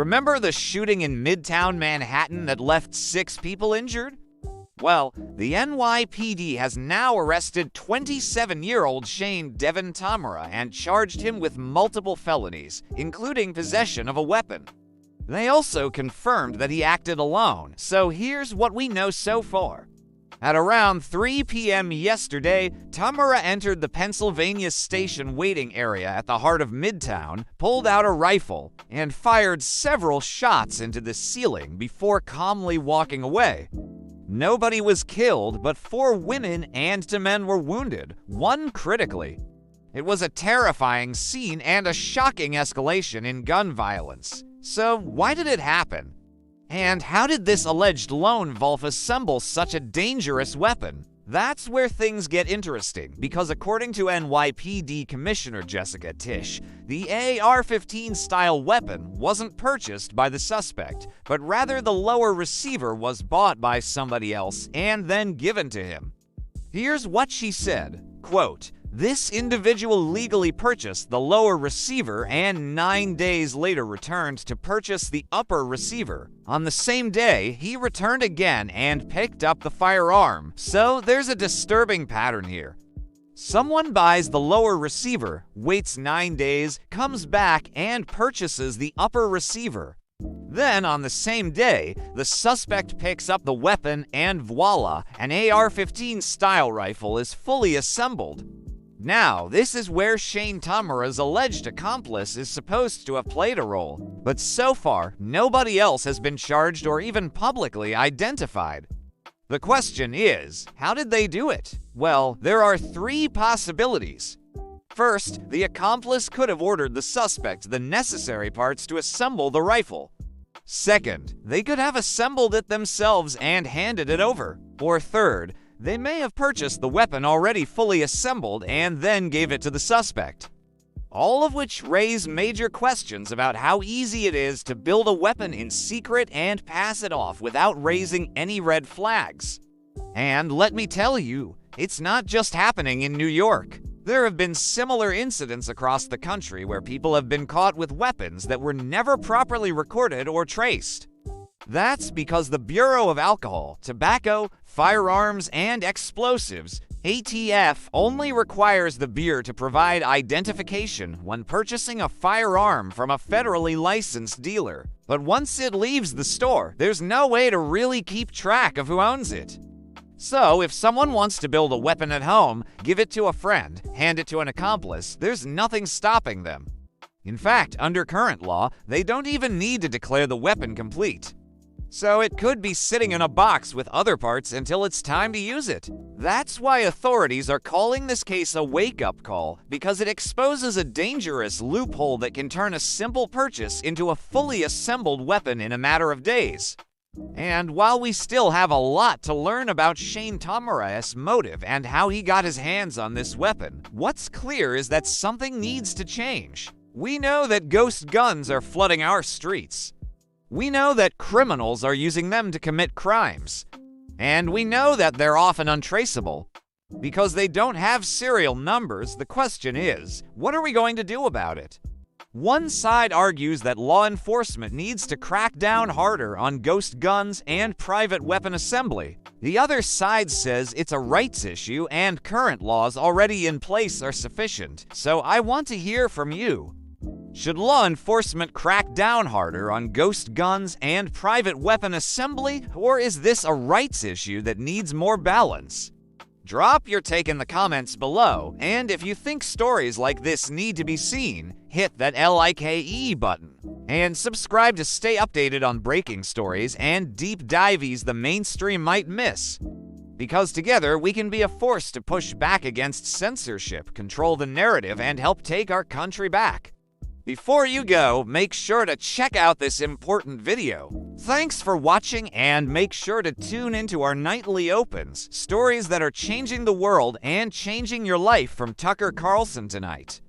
Remember the shooting in Midtown Manhattan that left 6 people injured? Well, the NYPD has now arrested 27-year-old Shane Tamura and charged him with multiple felonies, including possession of a weapon. They also confirmed that he acted alone, so here's what we know so far. At around 3 p.m. yesterday, Tamura entered the Pennsylvania Station waiting area at the heart of Midtown, pulled out a rifle, and fired several shots into the ceiling before calmly walking away. Nobody was killed, but 4 women and 2 men were wounded, 1 critically. It was a terrifying scene and a shocking escalation in gun violence. So why did it happen? And how did this alleged lone wolf assemble such a dangerous weapon? That's where things get interesting, because according to NYPD Commissioner Jessica Tisch, the AR-15 style weapon wasn't purchased by the suspect, but rather the lower receiver was bought by somebody else and then given to him. Here's what she said, quote, "This individual legally purchased the lower receiver and 9 days later returned to purchase the upper receiver. On the same day, he returned again and picked up the firearm, so there's a disturbing pattern here. Someone buys the lower receiver, waits 9 days, comes back and purchases the upper receiver. Then, on the same day, the suspect picks up the weapon and voila, an AR-15 style rifle is fully assembled. Now, this is where Shane Tamura's alleged accomplice is supposed to have played a role, but so far, nobody else has been charged or even publicly identified. The question is, how did they do it? Well, there are 3 possibilities. First, the accomplice could have ordered the suspect the necessary parts to assemble the rifle. Second, they could have assembled it themselves and handed it over. Or third, they may have purchased the weapon already fully assembled and then gave it to the suspect. All of which raise major questions about how easy it is to build a weapon in secret and pass it off without raising any red flags. And let me tell you, it's not just happening in New York. There have been similar incidents across the country where people have been caught with weapons that were never properly recorded or traced. That's because the Bureau of Alcohol, Tobacco, Firearms, and Explosives, ATF, only requires the bureau to provide identification when purchasing a firearm from a federally licensed dealer. But once it leaves the store, there's no way to really keep track of who owns it. So, if someone wants to build a weapon at home, give it to a friend, hand it to an accomplice, there's nothing stopping them. In fact, under current law, they don't even need to declare the weapon complete. So it could be sitting in a box with other parts until it's time to use it. That's why authorities are calling this case a wake-up call, because it exposes a dangerous loophole that can turn a simple purchase into a fully assembled weapon in a matter of days. And while we still have a lot to learn about Shane Tamura's motive and how he got his hands on this weapon, what's clear is that something needs to change. We know that ghost guns are flooding our streets. We know that criminals are using them to commit crimes. And we know that they're often untraceable. Because they don't have serial numbers, the question is, what are we going to do about it? One side argues that law enforcement needs to crack down harder on ghost guns and private weapon assembly. The other side says it's a rights issue and current laws already in place are sufficient. So I want to hear from you. Should law enforcement crack down harder on ghost guns and private weapon assembly, or is this a rights issue that needs more balance? Drop your take in the comments below, and if you think stories like this need to be seen, hit that LIKE button. And subscribe to stay updated on breaking stories and deep dives the mainstream might miss. Because together we can be a force to push back against censorship, control the narrative, and help take our country back. Before you go, make sure to check out this important video. Thanks for watching, and make sure to tune into our nightly opens, stories that are changing the world and changing your life from Tucker Carlson tonight.